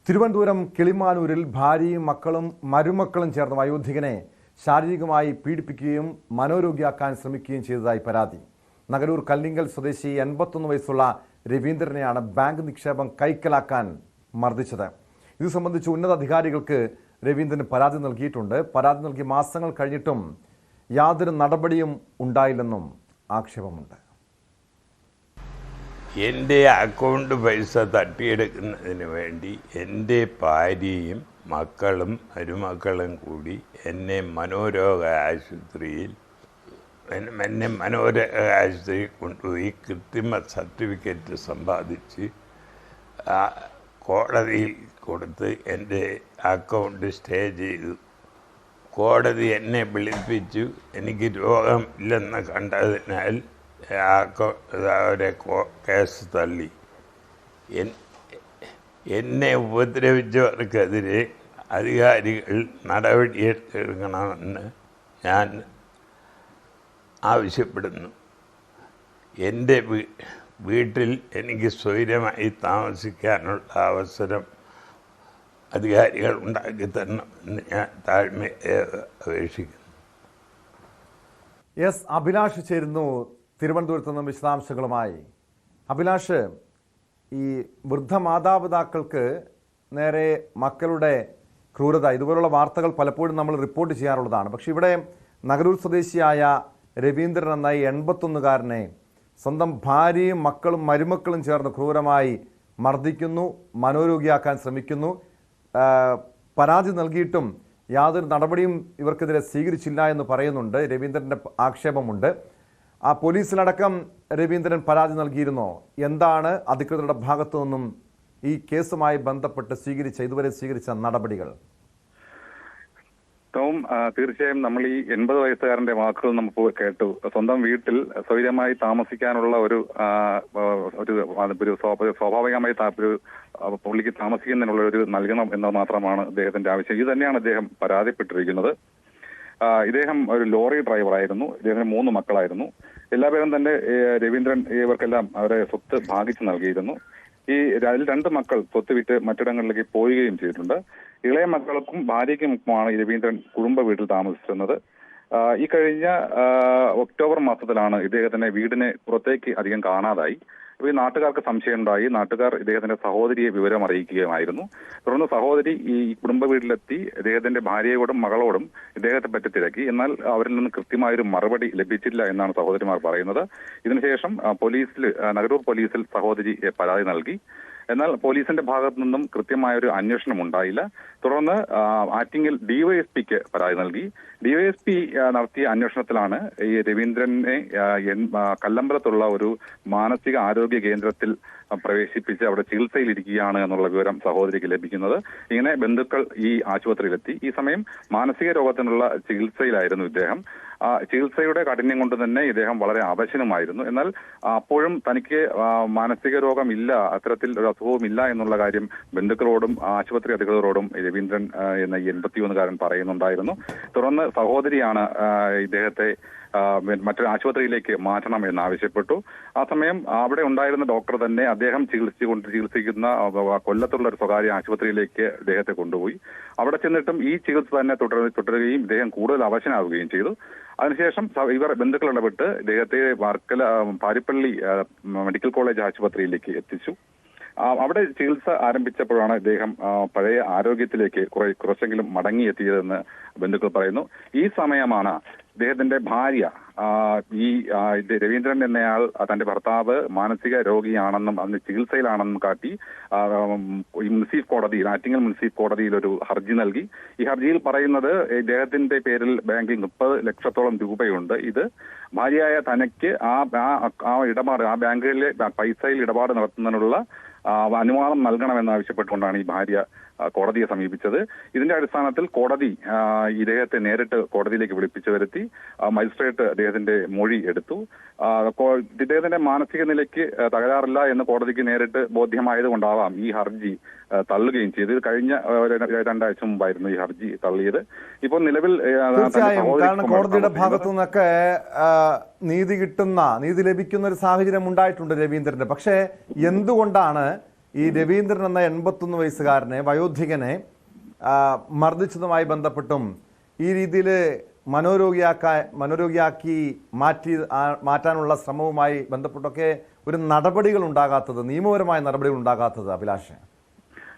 തിരുവനന്തപുരം കിളിമാനൂരിൽ ഭാര്യയും മക്കളും മരുമക്കളും ചേർന്ന് വയോധികനെ ശാരീരികമായി പീഡിപ്പിക്കുകയും മനോരോഗിയാക്കാൻ ശ്രമിക്കുകയും ചെയ്തതായി പരാതി. നഗരൂർ കല്ലിങ്കൽ സ്വദേശി 81 വയസ്സുള്ള രവീന്ദ്രനെയാണ് ബാങ്ക് നിക്ഷേപം കൈക്കലാക്കാൻ മർദ്ദിച്ചത്. ഇത് സംബന്ധിച്ച് ഉന്നത അധികാരികൾക്ക് രവീന്ദ്രന് പരാതി നൽകിയിട്ടുണ്ട്. പരാതി നൽകി മാസങ്ങൾ കഴിഞ്ഞിട്ടും യാതൊരു നടപടിയും ഉണ്ടായില്ലെന്നും ആക്ഷേപമുണ്ട്. എൻ്റെ അക്കൗണ്ട് പൈസ തട്ടിയെടുക്കുന്നതിന് വേണ്ടി എൻ്റെ ഭാര്യയും മക്കളും മരുമക്കളും കൂടി എന്നെ മനോരോഗ ആശുപത്രിയിൽ കൊണ്ടുപോയി കൃത്രിമ സർട്ടിഫിക്കറ്റ് സമ്പാദിച്ച് കോടതിയിൽ കൊടുത്ത് എൻ്റെ അക്കൗണ്ട് സ്റ്റേ ചെയ്തു. കോടതി എന്നെ വിളിപ്പിച്ചു. എനിക്ക് രോഗമില്ലെന്ന് കണ്ടതിനാൽ അവരെ കേസ് തള്ളി. എന്നെ ഉപദ്രവിച്ചവർക്കെതിരെ അധികാരികൾ നടപടിയെടുക്കണമെന്ന് ഞാൻ ആവശ്യപ്പെടുന്നു. എൻ്റെ വീട്ടിൽ എനിക്ക് സ്വൈര്യമായി താമസിക്കാനുള്ള അവസരം അധികാരികൾ ഉണ്ടാക്കി തരണമെന്ന് ഞാൻ താഴ്മയെ അപേക്ഷിക്കുന്നു. എസ് അഭിലാഷ് ചേരുന്നു തിരുവനന്തപുരത്ത് നിന്നും വിശദാംശങ്ങളുമായി. അഭിലാഷ്, ഈ വൃദ്ധ മാതാപിതാക്കൾക്ക് നേരെ മക്കളുടെ ക്രൂരത, ഇതുപോലുള്ള വാർത്തകൾ പലപ്പോഴും നമ്മൾ റിപ്പോർട്ട് ചെയ്യാറുള്ളതാണ്. പക്ഷേ ഇവിടെ നഗരൂർ സ്വദേശിയായ രവീന്ദ്രൻ എന്ന 81-കാരനെ സ്വന്തം ഭാര്യയും മക്കളും മരുമക്കളും ചേർന്ന് ക്രൂരമായി മർദ്ദിക്കുന്നു, മനോരോഗിയാക്കാൻ ശ്രമിക്കുന്നു. പരാതി നൽകിയിട്ടും യാതൊരു നടപടിയും ഇവർക്കെതിരെ സ്വീകരിച്ചില്ല എന്ന് പറയുന്നുണ്ട്. രവീന്ദ്രൻ്റെ ആക്ഷേപമുണ്ട്. ആ പോലീസിലടക്കം രവീന്ദ്രൻ പരാതി നൽകിയിരുന്നോ? എന്താണ് അധികൃതരുടെ ഭാഗത്തു നിന്നും ഈ കേസുമായി ബന്ധപ്പെട്ട് ഇതുവരെ സ്വീകരിച്ച നടപടികൾ? ടോം, തീർച്ചയായും നമ്മൾ ഈ 80 വയസ്സുകാരന്റെ വാക്കുകൾ നമുക്ക് കേട്ടു. സ്വന്തം വീട്ടിൽ സ്വൈര്യമായി താമസിക്കാനുള്ള ഒരു സ്വാഭാവികമായി പുള്ളിക്ക് താമസിക്കുന്നതിനുള്ള ഒരു നൽകണം എന്ന് മാത്രമാണ് അദ്ദേഹത്തിന്റെ ആവശ്യം. ഇത് തന്നെയാണ് അദ്ദേഹം പരാതിപ്പെട്ടിരിക്കുന്നത്. ഇദ്ദേഹം ഒരു ലോറി ഡ്രൈവറായിരുന്നു. ഇദ്ദേഹത്തിന് 3 മക്കളായിരുന്നു. എല്ലാവരും തന്നെ രവീന്ദ്രൻ ഇവർക്കെല്ലാം അവരെ സ്വത്ത് ഭാഗിച്ചു നൽകിയിരുന്നു. ഈ 2 മക്കൾ സ്വത്ത് വിറ്റ് മറ്റിടങ്ങളിലേക്ക് പോവുകയും ചെയ്തിട്ടുണ്ട്. ഇളയ മക്കൾക്കും ഭാര്യയ്ക്കുമാണ് രവീന്ദ്രൻ കുടുംബ വീട്ടിൽ താമസിച്ചിരുന്നത്. ഈ കഴിഞ്ഞ ഒക്ടോബർ മാസത്തിലാണ് ഇദ്ദേഹത്തിന്റെ വീടിനെ പുറത്തേക്ക് അധികം കാണാതായി. ഈ നാട്ടുകാർക്ക് സംശയമുണ്ടായി. നാട്ടുകാർ ഇദ്ദേഹത്തിന്റെ സഹോദരിയെ വിവരം അറിയിക്കുകയായിരുന്നു. തുടർന്ന് സഹോദരി ഈ കുടുംബ വീട്ടിലെത്തി ഇദ്ദേഹത്തിന്റെ ഭാര്യയോടും മകളോടും ഇദ്ദേഹത്തെ പറ്റി തിരക്കി. എന്നാൽ അവരിൽ നിന്ന് കൃത്യമായൊരു മറുപടി ലഭിച്ചില്ല എന്നാണ് സഹോദരിമാർ പറയുന്നത്. ഇതിനുശേഷം നഗരൂർ പോലീസിൽ സഹോദരി പരാതി നൽകി. എന്നാൽ പോലീസിന്റെ ഭാഗത്തു നിന്നും കൃത്യമായൊരു അന്വേഷണം ഉണ്ടായില്ല. തുടർന്ന് ആറ്റിങ്ങൽ ഡിവൈഎസ്പിക്ക് പരാതി നൽകി. ഡിവൈഎസ്പി നടത്തിയ അന്വേഷണത്തിലാണ് ഈ രവീന്ദ്രനെ കല്ലമ്പലത്തുള്ള ഒരു മാനസിക ആരോഗ്യ കേന്ദ്രത്തിൽ പ്രവേശിപ്പിച്ച് അവിടെ ചികിത്സയിലിരിക്കുകയാണ് എന്നുള്ള വിവരം സഹോദരിക്ക് ലഭിക്കുന്നത്. ഇങ്ങനെ ബന്ധുക്കൾ ഈ ആശുപത്രിയിലെത്തി. ഈ സമയം മാനസിക രോഗത്തിനുള്ള ചികിത്സയിലായിരുന്നു ഇദ്ദേഹം. ചികിത്സയുടെ കാഠിന്യം കൊണ്ട് തന്നെ ഇദ്ദേഹം വളരെ അവശനുമായിരുന്നു. എന്നാൽ അപ്പോഴും തനിക്ക് മാനസിക രോഗമില്ല, അത്തരത്തിൽ ഒരു അസുഖവും ഇല്ല എന്നുള്ള കാര്യം ബന്ധുക്കളോടും ആശുപത്രി അധികൃതരോടും രവീന്ദ്രൻ എന്ന 81-കാരൻ പറയുന്നുണ്ടായിരുന്നു. തുടർന്ന് സഹോദരിയാണ് ഇദ്ദേഹത്തെ മറ്റൊരു ആശുപത്രിയിലേക്ക് മാറ്റണം എന്നാവശ്യപ്പെട്ടു. ആ സമയം അവിടെ ഉണ്ടായിരുന്ന ഡോക്ടർ തന്നെ അദ്ദേഹം ചികിത്സിക്കുന്ന കൊല്ലത്തുള്ള ഒരു സ്വകാര്യ ആശുപത്രിയിലേക്ക് ഇദ്ദേഹത്തെ കൊണ്ടുപോയി. അവിടെ ചെന്നിട്ടും ഈ ചികിത്സ തന്നെ തുടരുകയും ഇദ്ദേഹം കൂടുതൽ അവശനാവുകയും ചെയ്തു. അതിനുശേഷം ബന്ധുക്കൾ ഇടപെട്ട് ഇദ്ദേഹത്തെ പാരിപ്പള്ളി മെഡിക്കൽ കോളേജ് ആശുപത്രിയിലേക്ക് എത്തിച്ചു. അവിടെ ചികിത്സ ആരംഭിച്ചപ്പോഴാണ് ഇദ്ദേഹം പഴയ ആരോഗ്യത്തിലേക്ക് കുറച്ചെങ്കിലും മടങ്ങിയെത്തിയതെന്ന് ബന്ധുക്കൾ പറയുന്നു. ഈ സമയമാണ് ഇദ്ദേഹത്തിന്റെ ഭാര്യ രവീന്ദ്രൻ എന്നയാൾ തന്റെ ഭർത്താവ് മാനസിക രോഗിയാണെന്നും അതിന് ചികിത്സയിലാണെന്നും കാട്ടി ആറ്റിങ്ങൽ മുൻസിഫ് കോടതിയിൽ ഒരു ഹർജി നൽകി. ഈ ഹർജിയിൽ പറയുന്നത് ഇദ്ദേഹത്തിന്റെ പേരിൽ ബാങ്കിൽ 30 ലക്ഷത്തോളം രൂപയുണ്ട്. ഇത് ഭാര്യയായ തനിക്ക് ആ ഇടപാട്, ആ ബാങ്കിലെ പൈസയിൽ ഇടപാട് നടത്തുന്നതിനുള്ള അനുവാദം നൽകണമെന്നാവശ്യപ്പെട്ടുകൊണ്ടാണ് ഈ ഭാര്യ കോടതിയെ സമീപിച്ചത്. ഇതിന്റെ അടിസ്ഥാനത്തിൽ കോടതി ഇദ്ദേഹത്തെ നേരിട്ട് കോടതിയിലേക്ക് വിളിപ്പിച്ചു വരുത്തി. മജിസ്ട്രേറ്റ് അദ്ദേഹത്തിന്റെ മൊഴി എടുത്തു. ഇദ്ദേഹത്തിന്റെ മാനസിക നിലയ്ക്ക് തകരാറില്ല എന്ന് കോടതിക്ക് നേരിട്ട് ബോധ്യമായതുകൊണ്ടാവാം ഈ ഹർജി തള്ളുകയും ചെയ്തു. ഇത് കഴിഞ്ഞ 2 ആഴ്ച മുമ്പായിരുന്നു ഈ ഹർജി തള്ളിയത്. ഇപ്പോൾ നിലവിൽ കോടതിയുടെ ഭാഗത്തു നിന്നൊക്കെ നീതി ലഭിക്കുന്ന ഒരു സാഹചര്യം ഉണ്ടായിട്ടുണ്ട് രവീന്ദ്രന്റെ. പക്ഷേ എന്തുകൊണ്ടാണ് ഈ രവീന്ദ്രൻ എന്ന 81 വയസ്സുകാരനെ വയോധികനെ മർദ്ദിച്ചതുമായി ബന്ധപ്പെട്ടും ഈ രീതിയിൽ മനോരോഗിയാക്കി മാറ്റാനുള്ള ശ്രമവുമായി ബന്ധപ്പെട്ടൊക്കെ ഒരു നടപടികൾ ഉണ്ടാകാത്തത്, നിയമപരമായ നടപടികൾ ഉണ്ടാകാത്തത് അഭിലാഷ്?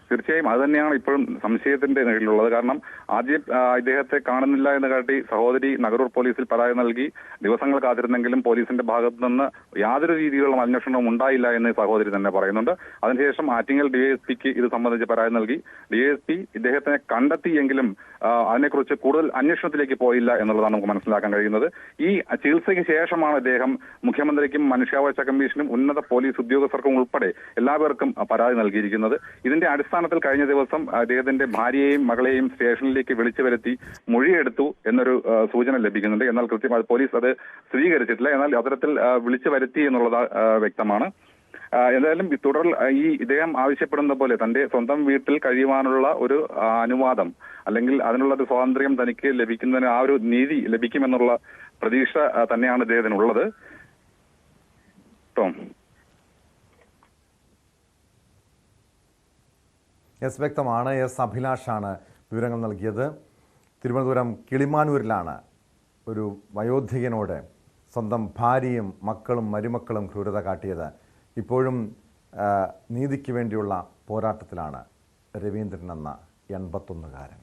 തീർച്ചയായും അത് തന്നെയാണ് ഇപ്പോഴും സംശയത്തിന്റെ നിഴലിലുള്ളത്. കാരണം ആദ്യം ഇദ്ദേഹത്തെ കാണുന്നില്ല എന്ന് കാട്ടി സഹോദരി നഗരൂർ പോലീസിൽ പരാതി നൽകി ദിവസങ്ങൾ കാത്തിരുന്നെങ്കിലും പോലീസിന്റെ ഭാഗത്തു നിന്ന് യാതൊരു രീതിയിലുള്ള അന്വേഷണവും ഉണ്ടായില്ല എന്ന് സഹോദരി തന്നെ പറയുന്നുണ്ട്. അതിനുശേഷം ആറ്റിങ്ങൽ ഡിവൈഎസ്പിക്ക് ഇത് സംബന്ധിച്ച് പരാതി നൽകി. ഡിവൈഎസ്പി ഇദ്ദേഹത്തിനെ കണ്ടെത്തിയെങ്കിലും അതിനെക്കുറിച്ച് കൂടുതൽ അന്വേഷണത്തിലേക്ക് പോയില്ല എന്നുള്ളതാണ് നമുക്ക് മനസ്സിലാക്കാൻ കഴിയുന്നത്. ഈ ചികിത്സയ്ക്ക് ശേഷമാണ് ഇദ്ദേഹം മുഖ്യമന്ത്രിക്കും മനുഷ്യാവകാശ കമ്മീഷനും ഉന്നത പോലീസ് ഉദ്യോഗസ്ഥർക്കും ഉൾപ്പെടെ എല്ലാവർക്കും പരാതി നൽകിയിരിക്കുന്നത്. ഇതിന്റെ അടിസ്ഥാനത്തിൽ കഴിഞ്ഞ ദിവസം അദ്ദേഹത്തിന്റെ ഭാര്യയെയും മകളെയും സ്റ്റേഷനിലേക്ക് വിളിച്ചു വരുത്തി മൊഴിയെടുത്തു എന്നൊരു സൂചന ലഭിക്കുന്നുണ്ട്. എന്നാൽ കൃത്യമായി പോലീസ് അത് സ്ഥിരീകരിച്ചിട്ടില്ല. എന്നാൽ അത്തരത്തിൽ വിളിച്ചു വരുത്തി എന്നുള്ളത് വ്യക്തമാണ്. എന്തായാലും ഇദ്ദേഹം ആവശ്യപ്പെടുന്ന പോലെ തന്റെ സ്വന്തം വീട്ടിൽ കഴിയുവാനുള്ള ഒരു അനുവാദം അല്ലെങ്കിൽ അതിനുള്ള ഒരു സ്വാതന്ത്ര്യം തനിക്ക് ലഭിക്കുന്നതിന് ആ ഒരു നീതി ലഭിക്കുമെന്നുള്ള പ്രതീക്ഷ തന്നെയാണ് ഇദ്ദേഹത്തിനുള്ളത്. ടോം. എസ് വ്യക്തമാണ്. എസ് അഭിലാഷാണ് വിവരങ്ങൾ നൽകിയത്. തിരുവനന്തപുരം കിളിമാനൂരിലാണ് ഒരു വയോധികനോട് സ്വന്തം ഭാര്യയും മക്കളും മരുമക്കളും ക്രൂരത കാട്ടിയത്. ഇപ്പോഴും നീതിക്ക് വേണ്ടിയുള്ള പോരാട്ടത്തിലാണ് രവീന്ദ്രൻ എന്ന 81-കാരൻ.